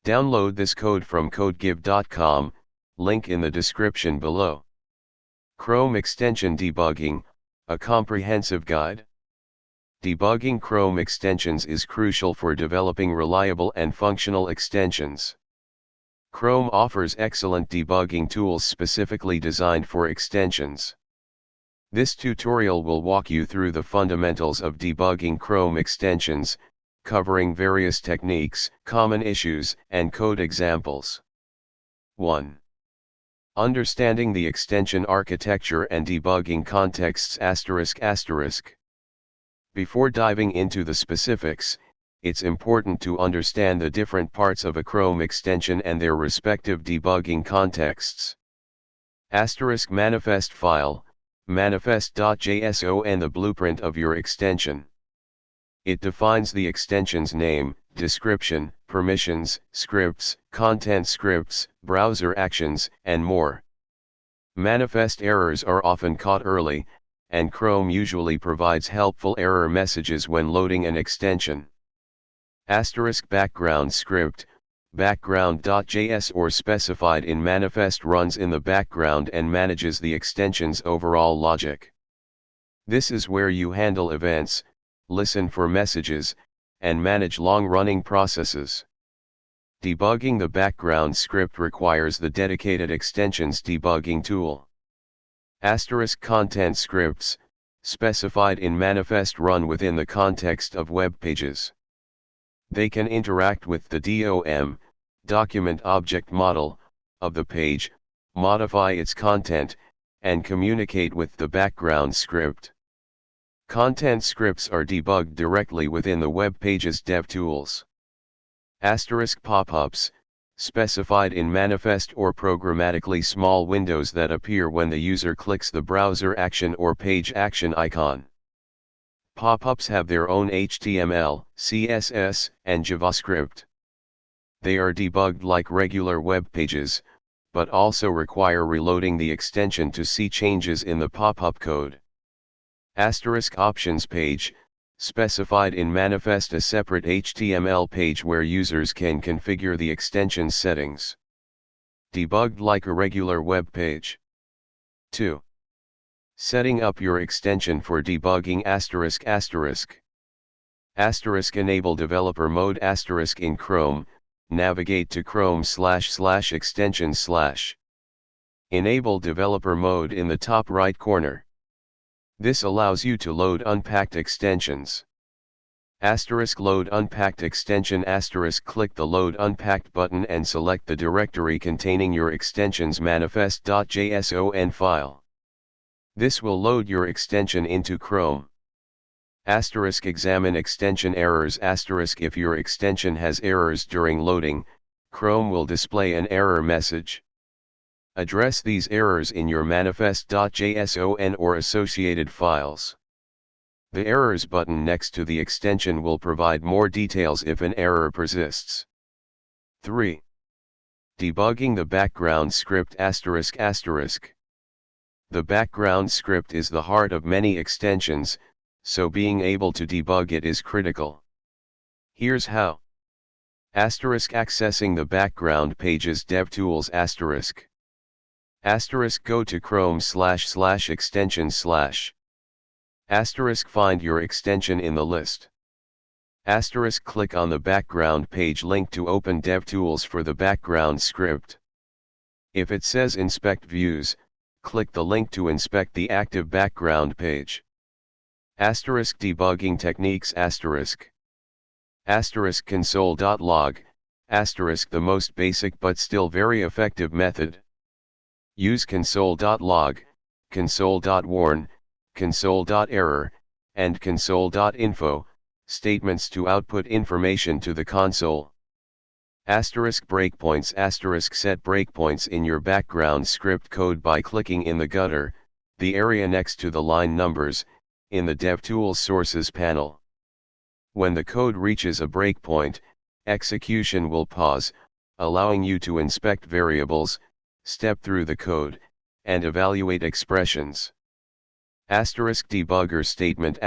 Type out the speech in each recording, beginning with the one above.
Download this code from codegive.com, link in the description below. Chrome Extension Debugging, a comprehensive guide. Debugging Chrome extensions is crucial for developing reliable and functional extensions. Chrome offers excellent debugging tools specifically designed for extensions. This tutorial will walk you through the fundamentals of debugging Chrome extensions, covering various techniques, common issues, and code examples. 1. Understanding the extension architecture and debugging contexts ****. Before diving into the specifics, it's important to understand the different parts of a Chrome extension and their respective debugging contexts. Manifest file, manifest.json, the blueprint of your extension. It defines the extension's name, description, permissions, scripts, content scripts, browser actions, and more. Manifest errors are often caught early, and Chrome usually provides helpful error messages when loading an extension. Background script, background.js or specified in manifest runs in the background and manages the extension's overall logic. This is where you handle events, listen for messages, and manage long-running processes. Debugging the background script requires the dedicated extensions debugging tool. Content scripts, specified in manifest, run within the context of web pages. They can interact with the DOM, document object model, of the page, modify its content, and communicate with the background script. Content scripts are debugged directly within the web page's dev tools. Pop-ups, specified in manifest or programmatically small windows that appear when the user clicks the browser action or page action icon. Pop-ups have their own HTML, CSS, and JavaScript. They are debugged like regular web pages, but also require reloading the extension to see changes in the pop-up code. Options page, specified in manifest, a separate HTML page where users can configure the extension's settings. Debugged like a regular web page. 2. Setting up your extension for debugging ****. Enable developer mode * in Chrome, navigate to Chrome//extensions/. Enable developer mode in the top right corner. This allows you to load unpacked extensions. Load unpacked extension *. Click the Load Unpacked button and select the directory containing your extension's manifest.json file. This will load your extension into Chrome. Examine extension errors *. If your extension has errors during loading, Chrome will display an error message. Address these errors in your manifest.json or associated files. The Errors button next to the extension will provide more details if an error persists. 3. Debugging the background script ****. The background script is the heart of many extensions, so being able to debug it is critical. Here's how. Accessing the background page's DevTools ***. Go to Chrome//extensions/. Find your extension in the list. Click on the background page link to open DevTools for the background script. If it says Inspect Views, click the link to inspect the active background page. Debugging techniques console.log, the most basic but still very effective method. Use console.log, console.warn, console.error, and console.info statements to output information to the console. Breakpoints set breakpoints in your background script code by clicking in the gutter, the area next to the line numbers, in the DevTools Sources panel. When the code reaches a breakpoint, execution will pause, allowing you to inspect variables, step through the code, and evaluate expressions. Debugger statement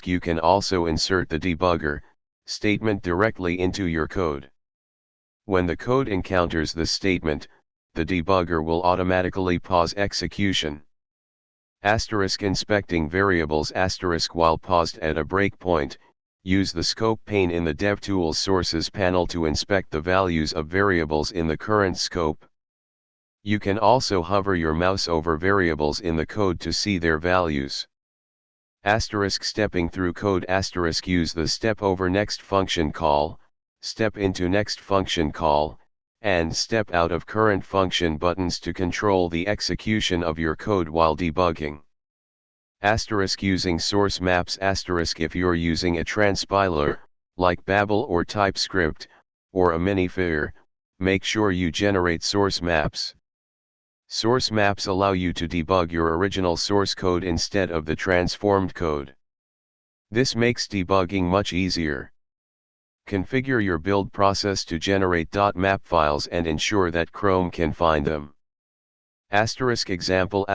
* You can also insert the debugger statement directly into your code. When the code encounters this statement, the debugger will automatically pause execution. Inspecting variables while paused at a breakpoint, use the scope pane in the DevTools Sources panel to inspect the values of variables in the current scope. You can also hover your mouse over variables in the code to see their values. Stepping through code. Use the step over next function call, step into next function call, and step out of current function buttons to control the execution of your code while debugging. Using source maps. If you're using a transpiler, like Babel or TypeScript, or a minifigure, make sure you generate source maps. Source maps allow you to debug your original source code instead of the transformed code. This makes debugging much easier. Configure your build process to generate .map files and ensure that Chrome can find them. Example.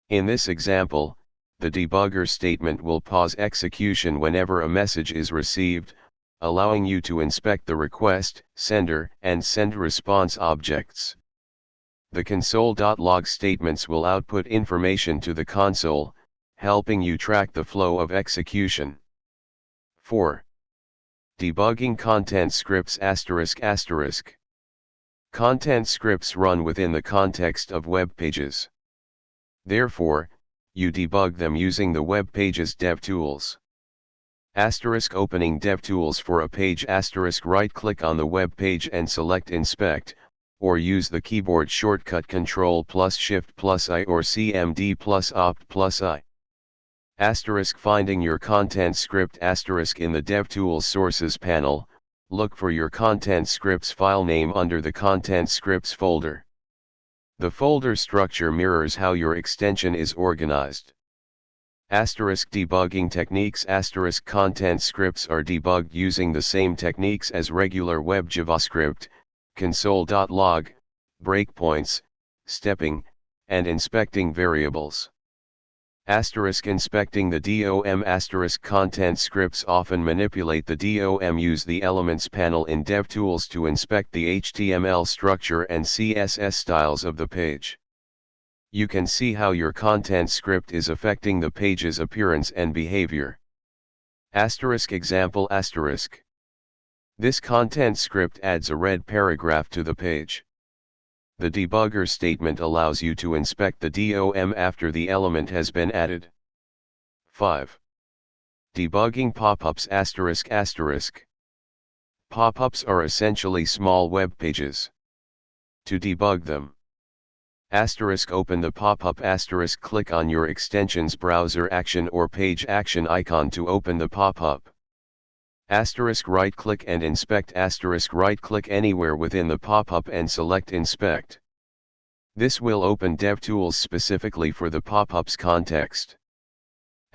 In this example, the debugger statement will pause execution whenever a message is received, allowing you to inspect the request, sender, and send response objects. The console.log statements will output information to the console, helping you track the flow of execution. 4. Debugging content scripts. Content scripts run within the context of web pages. Therefore, you debug them using the web page's DevTools. Opening DevTools for a page. Right-click on the web page and select Inspect, or use the keyboard shortcut Ctrl+Shift+I or CMD+Opt+I. Finding your content script. In the DevTools Sources panel, look for your content scripts file name under the content scripts folder. The folder structure mirrors how your extension is organized. Debugging techniques. Content scripts are debugged using the same techniques as regular web JavaScript: console.log, breakpoints, stepping, and inspecting variables. Inspecting the DOM. Content scripts often manipulate the DOM. Use the Elements panel in DevTools to inspect the HTML structure and CSS styles of the page. You can see how your content script is affecting the page's appearance and behavior. Example. This content script adds a red paragraph to the page. The debugger statement allows you to inspect the DOM after the element has been added. 5. Debugging pop-ups. Pop-ups are essentially small web pages. To debug them, open the pop-up. Click on your extension's browser action or page action icon to open the pop-up. Right-click and inspect. Right-click anywhere within the pop-up and select Inspect. This will open DevTools specifically for the pop-up's context.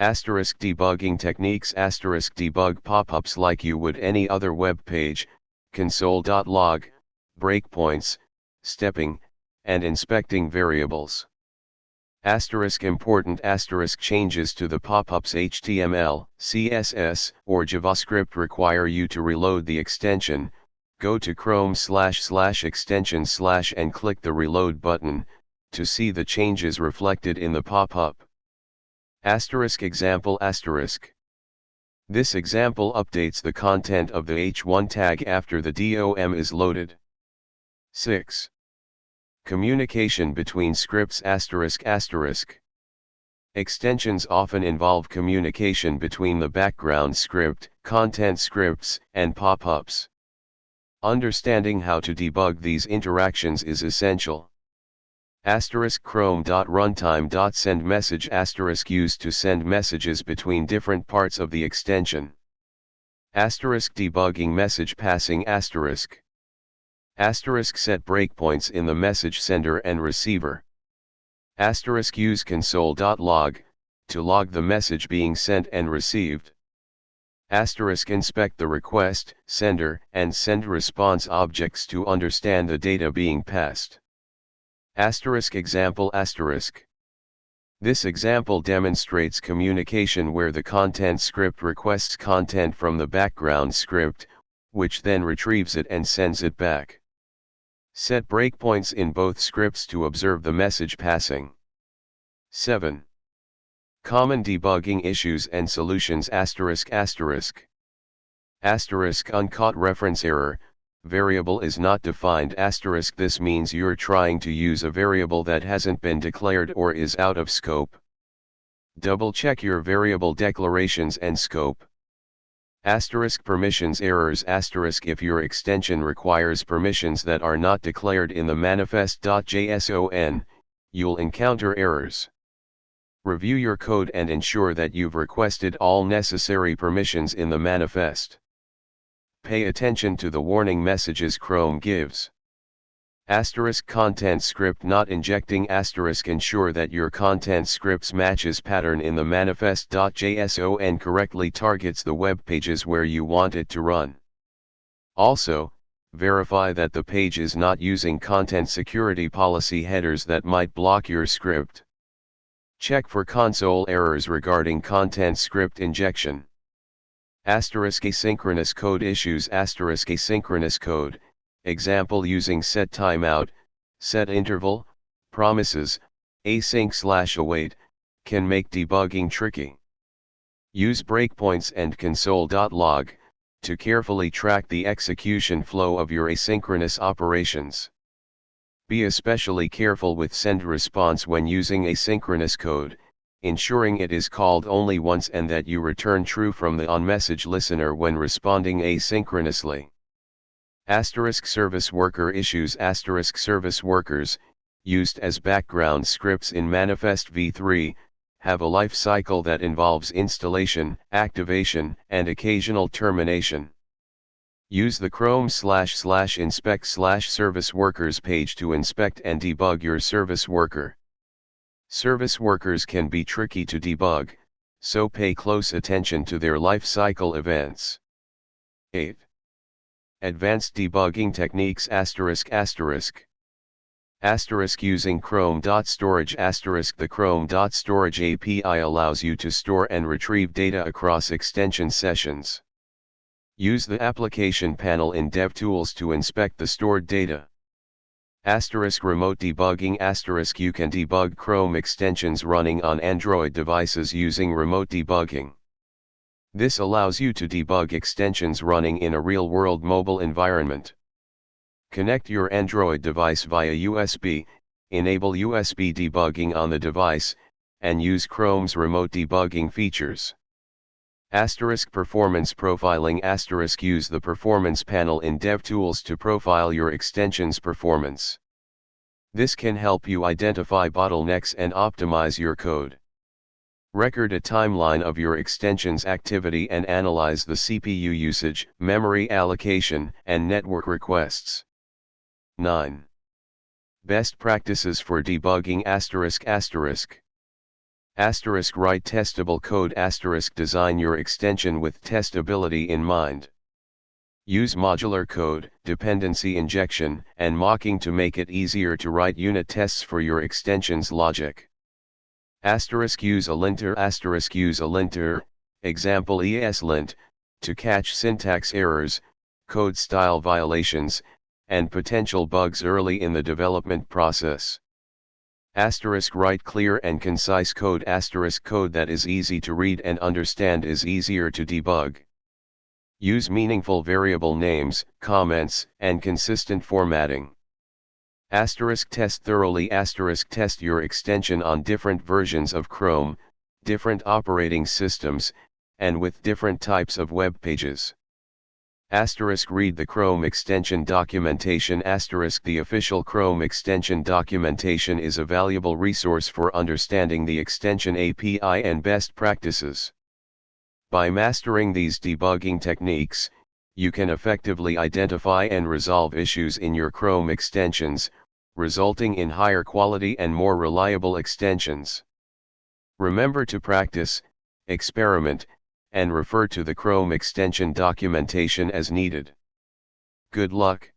Debugging techniques. Debug pop-ups like you would any other web page: console.log, breakpoints, stepping, and inspecting variables. Important changes to the pop-up's HTML, CSS, or JavaScript require you to reload the extension. Go to Chrome//extension/ and click the reload button to see the changes reflected in the pop-up. Example. This example updates the content of the h1 tag after the DOM is loaded. 6. Communication between scripts. Extensions often involve communication between the background script, content scripts, and pop-ups. Understanding how to debug these interactions is essential. Chrome.runtime.sendMessage used to send messages between different parts of the extension. Debugging message passing. Set breakpoints in the message sender and receiver. Use console.log to log the message being sent and received. Inspect the request, sender, and send response objects to understand the data being passed. Example. This example demonstrates communication where the content script requests content from the background script, which then retrieves it and sends it back. Set breakpoints in both scripts to observe the message passing. 7. Common debugging issues and solutions ****. Uncaught reference error, variable is not defined ***. This means you're trying to use a variable that hasn't been declared or is out of scope. Double check your variable declarations and scope. Permissions errors if your extension requires permissions that are not declared in the manifest.json, you'll encounter errors. Review your code and ensure that you've requested all necessary permissions in the manifest. Pay attention to the warning messages Chrome gives. Content script not injecting ***. Ensure that your content script's matches pattern in the manifest.json correctly targets the web pages where you want it to run. Also, verify that the page is not using content security policy headers that might block your script. Check for console errors regarding content script injection. Asynchronous code issues asynchronous code, example using set timeout, set interval, promises, async/await, can make debugging tricky. Use breakpoints and console.log to carefully track the execution flow of your asynchronous operations. Be especially careful with send response when using asynchronous code, ensuring it is called only once and that you return true from the onMessage listener when responding asynchronously. Service worker issues service workers, used as background scripts in Manifest v3, have a life cycle that involves installation, activation, and occasional termination. Use the Chrome//inspect/service workers page to inspect and debug your service worker. Service workers can be tricky to debug, so pay close attention to their life cycle events. 8. Advanced debugging techniques using Chrome.storage the Chrome.storage API allows you to store and retrieve data across extension sessions. Use the application panel in DevTools to inspect the stored data. Remote debugging you can debug Chrome extensions running on Android devices using remote debugging. This allows you to debug extensions running in a real-world mobile environment. Connect your Android device via USB, enable USB debugging on the device, and use Chrome's remote debugging features. Performance profiling use the performance panel in DevTools to profile your extension's performance. This can help you identify bottlenecks and optimize your code. Record a timeline of your extension's activity and analyze the CPU usage, memory allocation, and network requests. 9. Best practices for debugging Write testable code design your extension with testability in mind. Use modular code, dependency injection, and mocking to make it easier to write unit tests for your extension's logic. Use a linter, example ESLint, to catch syntax errors, code style violations, and potential bugs early in the development process. Write clear and concise code code that is easy to read and understand is easier to debug. Use meaningful variable names, comments, and consistent formatting. Test thoroughly test your extension on different versions of Chrome, different operating systems, and with different types of web pages. Read the Chrome extension documentation. The official Chrome extension documentation is a valuable resource for understanding the extension API and best practices. By mastering these debugging techniques, you can effectively identify and resolve issues in your Chrome extensions, resulting in higher quality and more reliable extensions. Remember to practice, experiment, and refer to the Chrome extension documentation as needed. Good luck.